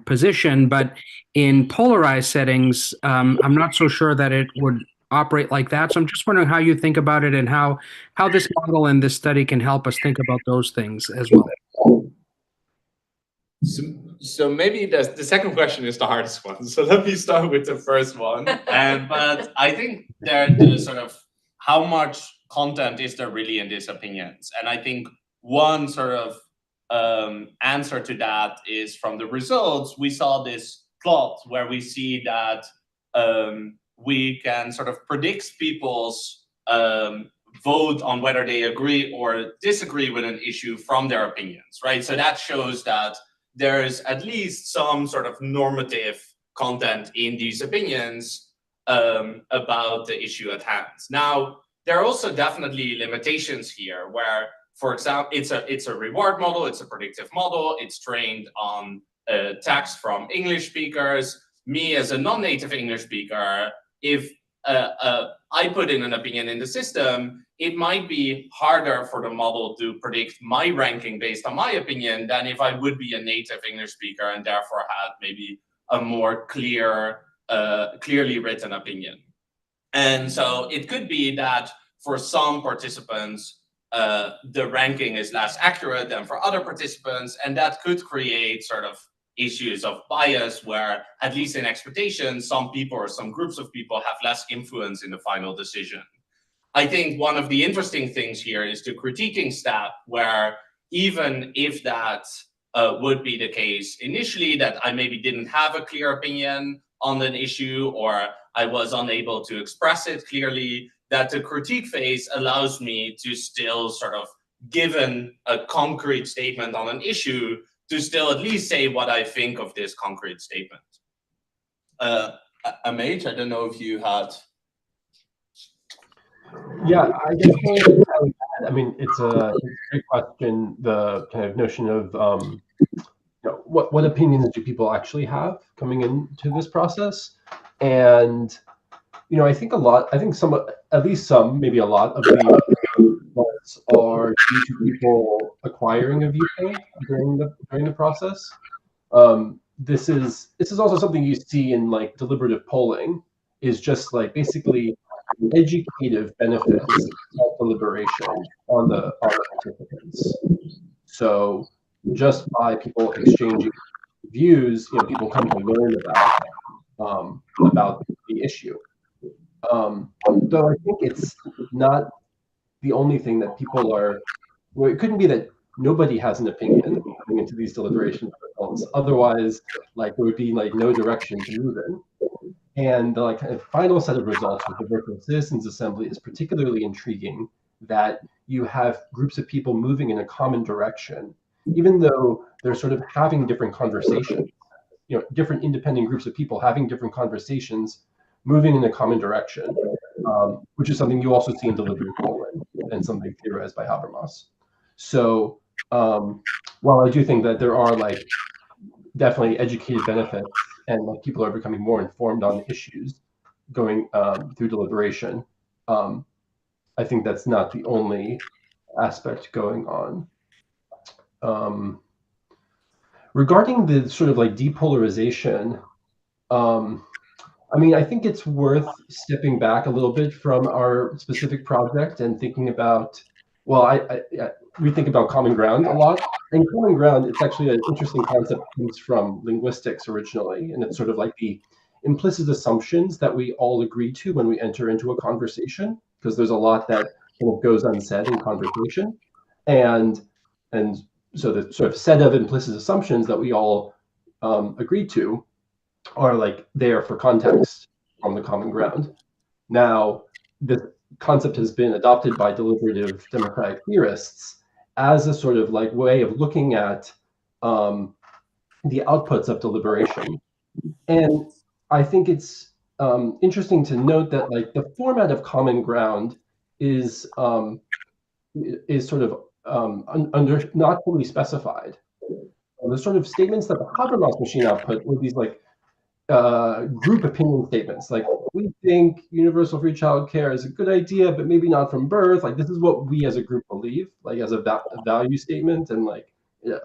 position, but in polarized settings, I'm not so sure that it would operate like that. So I'm just wondering how you think about it, and how this model and this study can help us think about those things as well. So maybe the second question is the hardest one. So let me start with the first one. But I think the sort of how much content is there really in these opinions? And I think one sort of answer to that is from the results. We saw this plot where we see that we can sort of predict people's vote on whether they agree or disagree with an issue from their opinions, right? So that shows that there's at least some sort of normative content in these opinions about the issue at hand. Now, there are also definitely limitations here where, for example, it's a reward model, it's a predictive model, it's trained on text from English speakers. Me as a non-native English speaker, if I put in an opinion in the system, it might be harder for the model to predict my ranking based on my opinion than if I would be a native English speaker and therefore had maybe a more clearly written opinion. And so it could be that for some participants, the ranking is less accurate than for other participants, and that could create sort of issues of bias where, at least in expectations, some people or some groups of people have less influence in the final decision. I think one of the interesting things here is the critiquing step, where even if that would be the case initially, that I maybe didn't have a clear opinion on an issue, or I was unable to express it clearly, that the critique phase allows me to still sort of, given a concrete statement on an issue, to still at least say what I think of this concrete statement. Amage, I don't know if you had. Yeah, I guess I mean, it's a great question. The kind of notion of what opinions do people actually have coming into this process, and I think some, at least some, maybe a lot of the results are due to people acquiring a viewpoint during the process. This is also something you see in like deliberative polling, is just like basically educative benefits of deliberation on the participants. So just by people exchanging views, people come to learn about the issue. Though I think it's not the only thing that people are. Well, it couldn't be that nobody has an opinion coming into these deliberation protocols. Otherwise, like there would be like no direction to move in. And the kind of final set of results with the Virtual Citizens Assembly is particularly intriguing, that you have groups of people moving in a common direction, even though they're sort of having different conversations. Different independent groups of people having different conversations, moving in a common direction, which is something you also see in deliberative polling and something theorized by Habermas. So while I do think that there are like definitely educated benefits and like people are becoming more informed on issues going through deliberation, I think that's not the only aspect going on. Regarding the sort of like depolarization, I mean, I think it's worth stepping back a little bit from our specific project and thinking about, well, we think about common ground a lot. And common ground, it's actually an interesting concept that comes from linguistics originally. And it's sort of like the implicit assumptions that we all agree to when we enter into a conversation, because there's a lot that kind of goes unsaid in conversation. And so the sort of set of implicit assumptions that we all agree to are like there for context on the common ground. Now, this concept has been adopted by deliberative democratic theorists as a sort of like way of looking at the outputs of deliberation. And I think it's interesting to note that like the format of common ground is sort of under not fully specified. The sort of statements that the Habermas machine output were these like group opinion statements, like we think universal free childcare is a good idea, but maybe not from birth. Like this is what we as a group believe, like as a value statement and like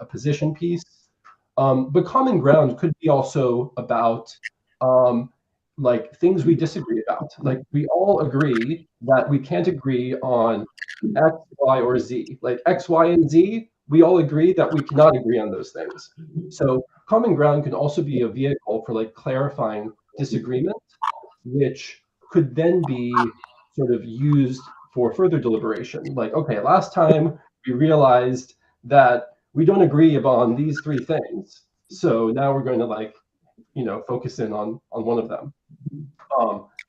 a position piece. But common ground could be also about like things we disagree about. Like we all agree that we can't agree on X, Y, or Z. Like X, Y, and Z, we all agree that we cannot agree on those things. So common ground can also be a vehicle for like clarifying disagreement, which could then be sort of used for further deliberation. Like, okay, last time we realized that we don't agree upon these three things. So now we're going to like, focus in on one of them.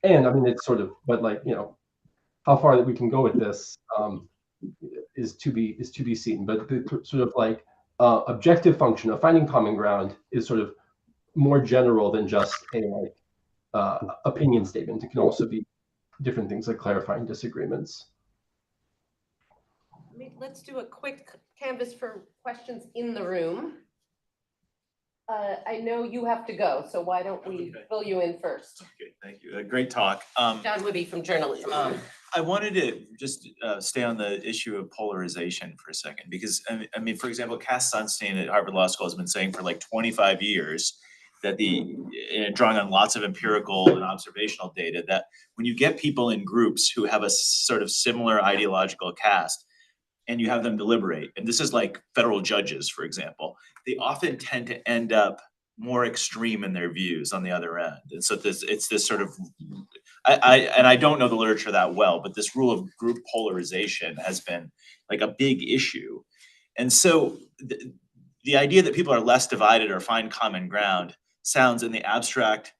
And I mean, it's sort of, but like, how far that we can go with this is to be seen. But the sort of like objective function of finding common ground is sort of more general than just a like opinion statement. It can also be different things like clarifying disagreements. Let's do a quick canvas for questions in the room. I know you have to go, so why don't we fill you in first? Okay, thank you. Great talk. John Woody from journalism. I wanted to just stay on the issue of polarization for a second, because I mean, for example, Cass Sunstein at Harvard Law School has been saying for like 25 years that drawing on lots of empirical and observational data, that when you get people in groups who have a sort of similar ideological cast, and you have them deliberate, and this is like federal judges, for example, they often tend to end up more extreme in their views on the other end. And so it's this sort of, I don't know the literature that well, but this rule of group polarization has been like a big issue. And so the idea that people are less divided or find common ground sounds in the abstract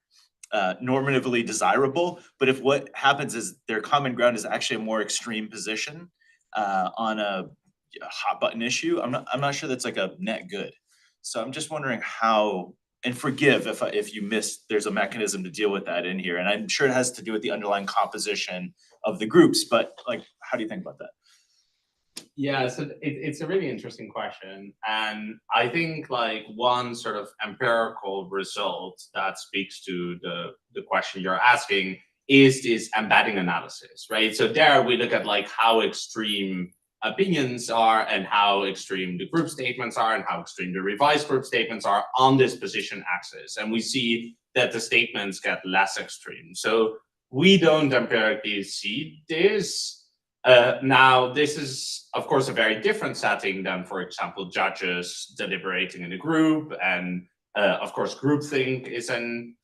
normatively desirable, but if what happens is their common ground is actually a more extreme position on a hot button issue, I'm not sure that's like a net good. So I'm just wondering how, and forgive if you missed, there's a mechanism to deal with that in here, and I'm sure it has to do with the underlying composition of the groups, but like, how do you think about that? Yeah, so it's a really interesting question. And I think like one sort of empirical result that speaks to the question you're asking is this embedding analysis, right? So there we look at like how extreme opinions are and how extreme the group statements are and how extreme the revised group statements are on this position axis. And we see that the statements get less extreme. So we don't empirically see this. Now, this is, of course, a very different setting than, for example, judges deliberating in a group. And of course, groupthink is an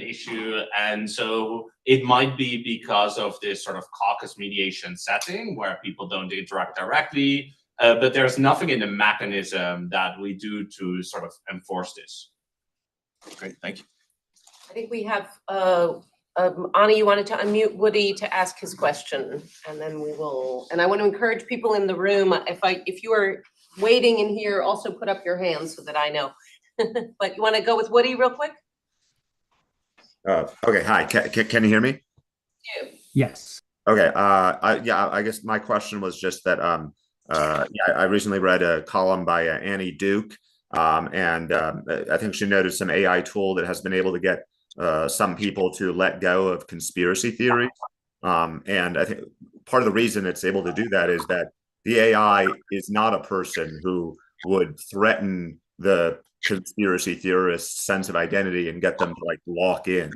issue. And so it might be because of this sort of caucus mediation setting where people don't interact directly, but there's nothing in the mechanism that we do to sort of enforce this. Great, thank you. I think we have, Ani, you wanted to unmute Woody to ask his question, and then we will, and I want to encourage people in the room, if you are waiting in here, also put up your hands so that I know. But you want to go with Woody real quick? Okay, hi, can you hear me? Yeah. Yes. Okay, yeah, I guess my question was just that I recently read a column by Annie Duke, and I think she noted some AI tool that has been able to get some people to let go of conspiracy theories. And I think part of the reason it's able to do that is that the AI is not a person who would threaten the conspiracy theorist's sense of identity and get them to like lock in.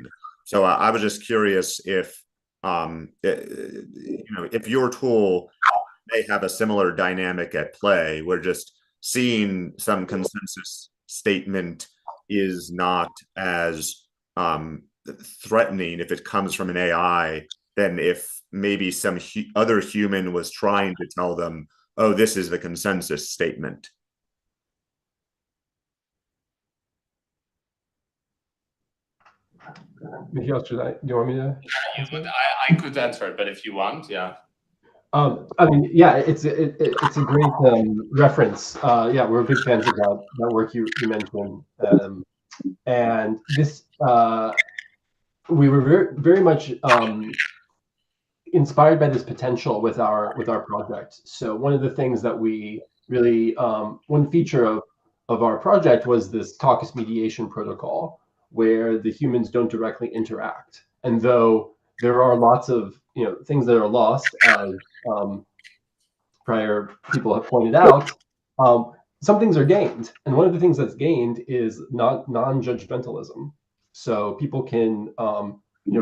So I was just curious if, if your tool may have a similar dynamic at play, where just seeing some consensus statement is not as threatening if it comes from an AI than if maybe some other human was trying to tell them, oh, this is the consensus statement. Michiel, do you want me to? I could answer it, but if you want, yeah. I mean, yeah, it's a great reference. Yeah, we're big fans of that work you mentioned, and this we were very much inspired by this potential with our project. So one of the things that we really one feature of our project was this caucus mediation protocol, where the humans don't directly interact, and though there are lots of things that are lost, as prior people have pointed out, some things are gained, and one of the things that's gained is non-judgmentalism. So people can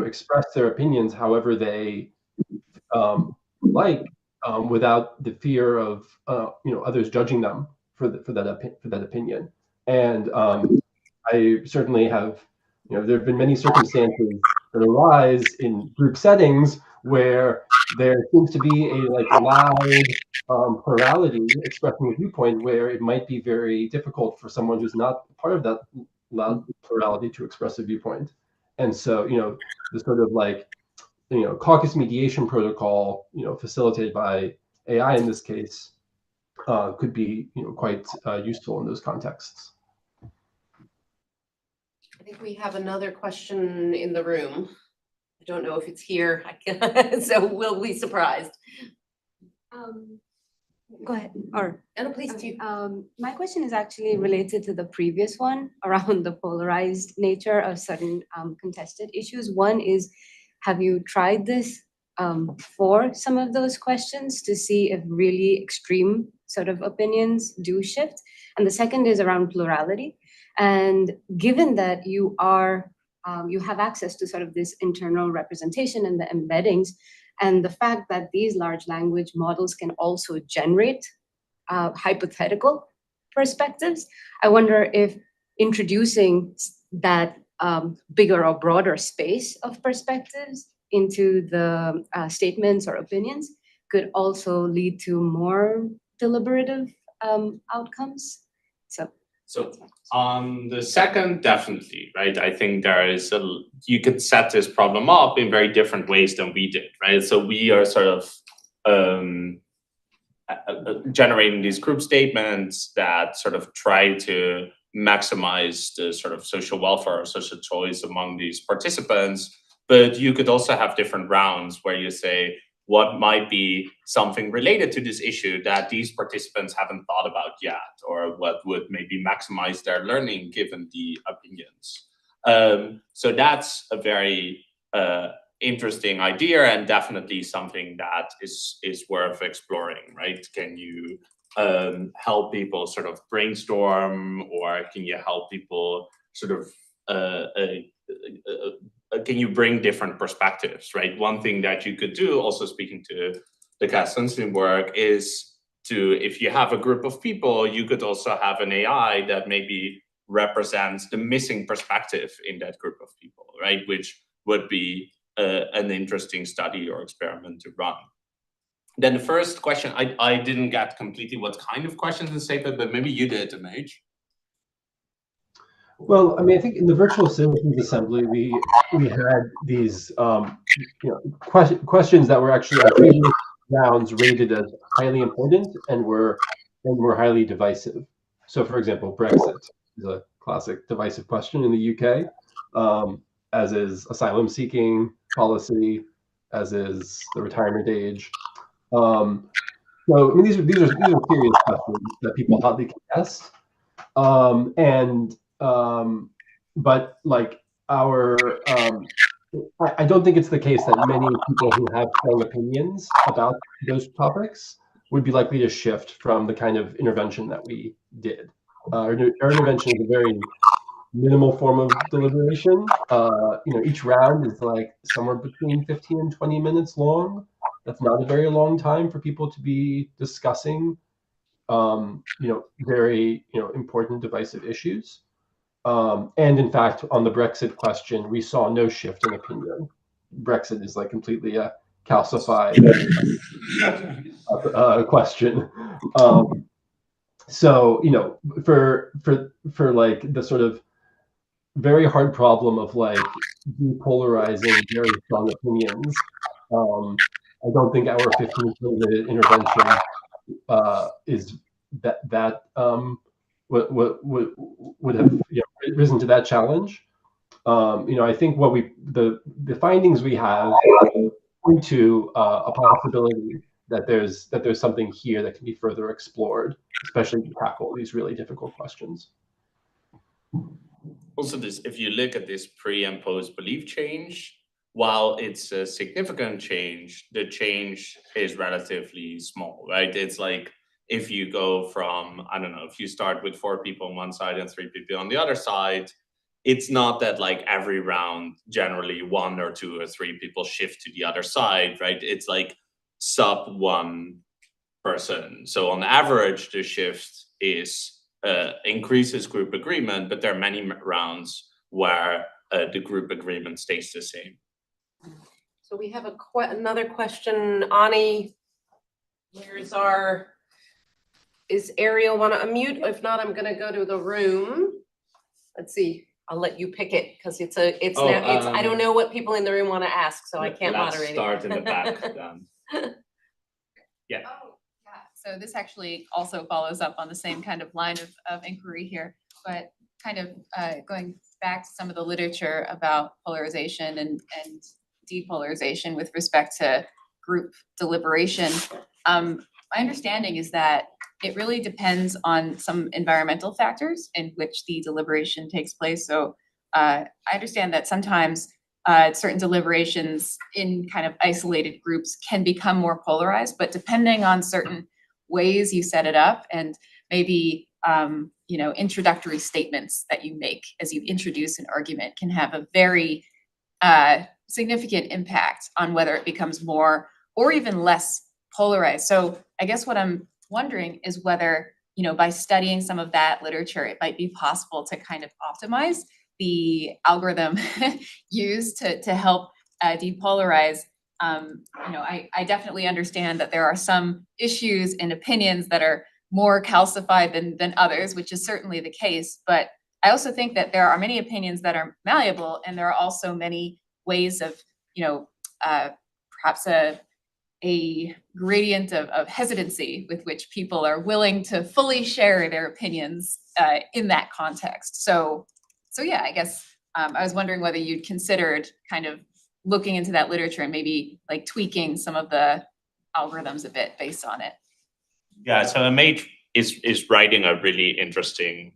express their opinions however they like, without the fear of others judging them for that opinion. And I certainly have, there have been many circumstances that arise in group settings where there seems to be a loud plurality expressing a viewpoint, where it might be very difficult for someone who's not part of that loud plurality to express a viewpoint. And so, the sort of caucus mediation protocol, facilitated by AI in this case, could be quite useful in those contexts. I think we have another question in the room. I don't know if it's here, so we'll be surprised. Go ahead. Or No, please do. my question is actually related to the previous one around the polarized nature of certain contested issues. One is, have you tried this for some of those questions to see if really extreme sort of opinions do shift? And the second is around plurality. And given that you have access to sort of this internal representation and the embeddings, and the fact that these large language models can also generate hypothetical perspectives, I wonder if introducing that bigger or broader space of perspectives into the statements or opinions could also lead to more deliberative outcomes. So on the second, definitely, right? I think you could set this problem up in very different ways than we did, right? So we are sort of generating these group statements that sort of try to maximize the sort of social welfare or social choice among these participants. But you could also have different rounds where you say, what might be something related to this issue that these participants haven't thought about yet, or what would maybe maximize their learning given the opinions. So that's a very interesting idea, and definitely something that is worth exploring, right? Can you help people sort of brainstorm, or can you help people sort of can you bring different perspectives, right? One thing that you could do, also speaking to the Cass Sunstein work, is if you have a group of people, you could also have an AI that maybe represents the missing perspective in that group of people, right? Which would be an interesting study or experiment to run. Then the first question, I didn't get completely what kind of questions in statement, but maybe you did, Amage. Well, I mean, I think in the virtual citizens assembly, we had these questions that were actually on previous rounds rated as highly important and were highly divisive. So, for example, Brexit is a classic divisive question in the UK, as is asylum seeking policy, as is the retirement age. So I mean, these are serious questions that people hotly contest. But like I don't think it's the case that many people who have strong opinions about those topics would be likely to shift from the kind of intervention that we did. Our intervention is a very minimal form of deliberation. Each round is like somewhere between 15 and 20 minutes long. That's not a very long time for people to be discussing, very, important divisive issues. And in fact, on the Brexit question, we saw no shift in opinion. Brexit is like completely a calcified question. So, for like the sort of very hard problem of like depolarizing very strong opinions, I don't think our 15-20-minute intervention is that would have risen to that challenge. I think what the findings we have point to a possibility that there's something here that can be further explored, especially to tackle these really difficult questions. Also, if you look at this pre and post belief change, while it's a significant change, the change is relatively small, right? It's like if you go from, I don't know, if you start with 4 people on one side and 3 people on the other side, it's not that like every round generally 1 or 2 or 3 people shift to the other side, right? It's like sub 1 person. So on average, the shift is increases group agreement, but there are many rounds where the group agreement stays the same. So we have another question. Ani, is Ariel want to unmute? If not, I'm going to go to the room. Let's see. I'll let you pick it because I don't know what people in the room want to ask, so I can't moderate it. Let's start in the back then. Yeah. Oh, yeah. So this actually also follows up on the same kind of line of inquiry here, but kind of going back to some of the literature about polarization and depolarization with respect to group deliberation. My understanding is that it really depends on some environmental factors in which the deliberation takes place. So I understand that sometimes certain deliberations in kind of isolated groups can become more polarized, but depending on certain ways you set it up and maybe introductory statements that you make as you introduce an argument can have a very significant impact on whether it becomes more or even less polarized. So I guess what I'm wondering is whether, by studying some of that literature, it might be possible to kind of optimize the algorithm used to help depolarize. I definitely understand that there are some issues and opinions that are more calcified than others, which is certainly the case. But I also think that there are many opinions that are malleable, and there are also many ways of, perhaps a gradient of hesitancy with which people are willing to fully share their opinions in that context. So yeah, I guess I was wondering whether you'd considered kind of looking into that literature and maybe like tweaking some of the algorithms a bit based on it. Yeah, so MH is writing a really interesting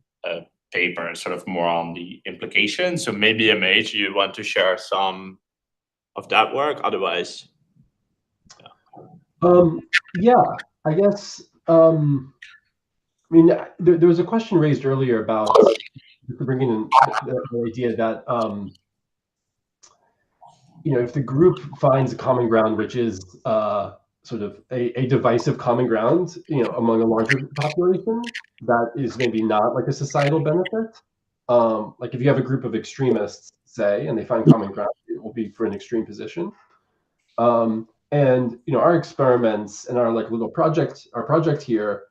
paper, sort of more on the implications. So maybe MH, you want to share some of that work? Otherwise, yeah, I guess. There was a question raised earlier about bringing in the idea that if the group finds a common ground, which is sort of a divisive common ground, among a larger population, that is maybe not like a societal benefit. Like if you have a group of extremists, say, and they find common ground, it will be for an extreme position. And our experiments and our like little project, our project here,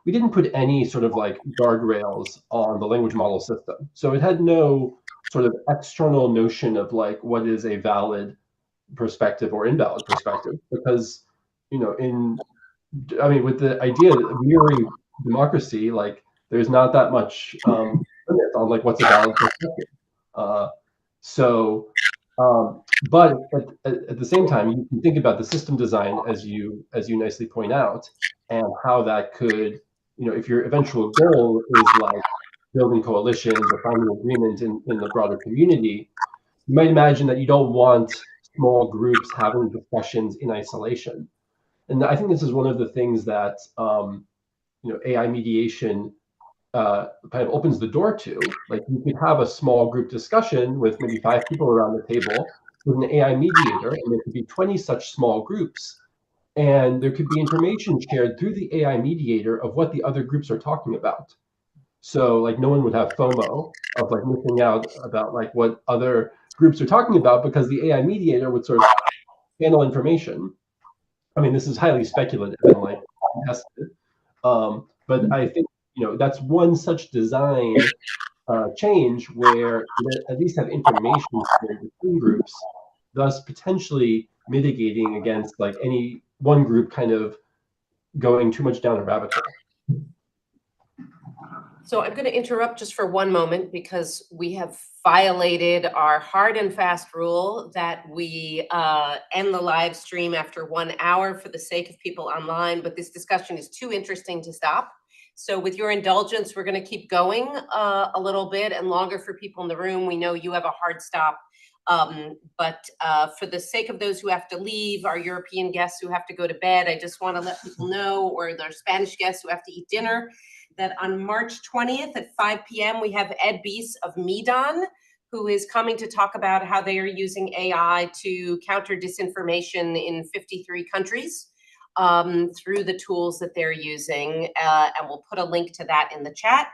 we didn't put any sort of like guardrails on the language model system. So it had no sort of external notion of like what is a valid perspective or invalid perspective, because with the idea of mirroring democracy, like there's not that much limit on like what's a valid perspective. So But at the same time, you can think about the system design as you nicely point out, and how that could, if your eventual goal is like building coalitions or finding agreement in the broader community, you might imagine that you don't want small groups having discussions in isolation. And I think this is one of the things that AI mediation kind of opens the door to. Like, you could have a small group discussion with maybe 5 people around the table with an AI mediator, and there could be 20 such small groups. And there could be information shared through the AI mediator of what the other groups are talking about. So like no one would have FOMO of like missing out about like what other groups are talking about, because the AI mediator would sort of channel information. I mean, this is highly speculative and like tested. But I think, that's one such design change where you at least have information shared between groups, thus potentially mitigating against like any one group kind of going too much down a rabbit hole. So I'm going to interrupt just for one moment, because we have violated our hard and fast rule that we end the live stream after 1 hour for the sake of people online, but this discussion is too interesting to stop. So with your indulgence, we're going to keep going a little bit and longer for people in the room. We know you have a hard stop. But for the sake of those who have to leave, our European guests who have to go to bed, I just want to let people know, or their Spanish guests who have to eat dinner, that on March 20th at 5 p.m. we have Ed Beese of Medan, who is coming to talk about how they are using AI to counter disinformation in 53 countries through the tools that they're using. And we'll put a link to that in the chat.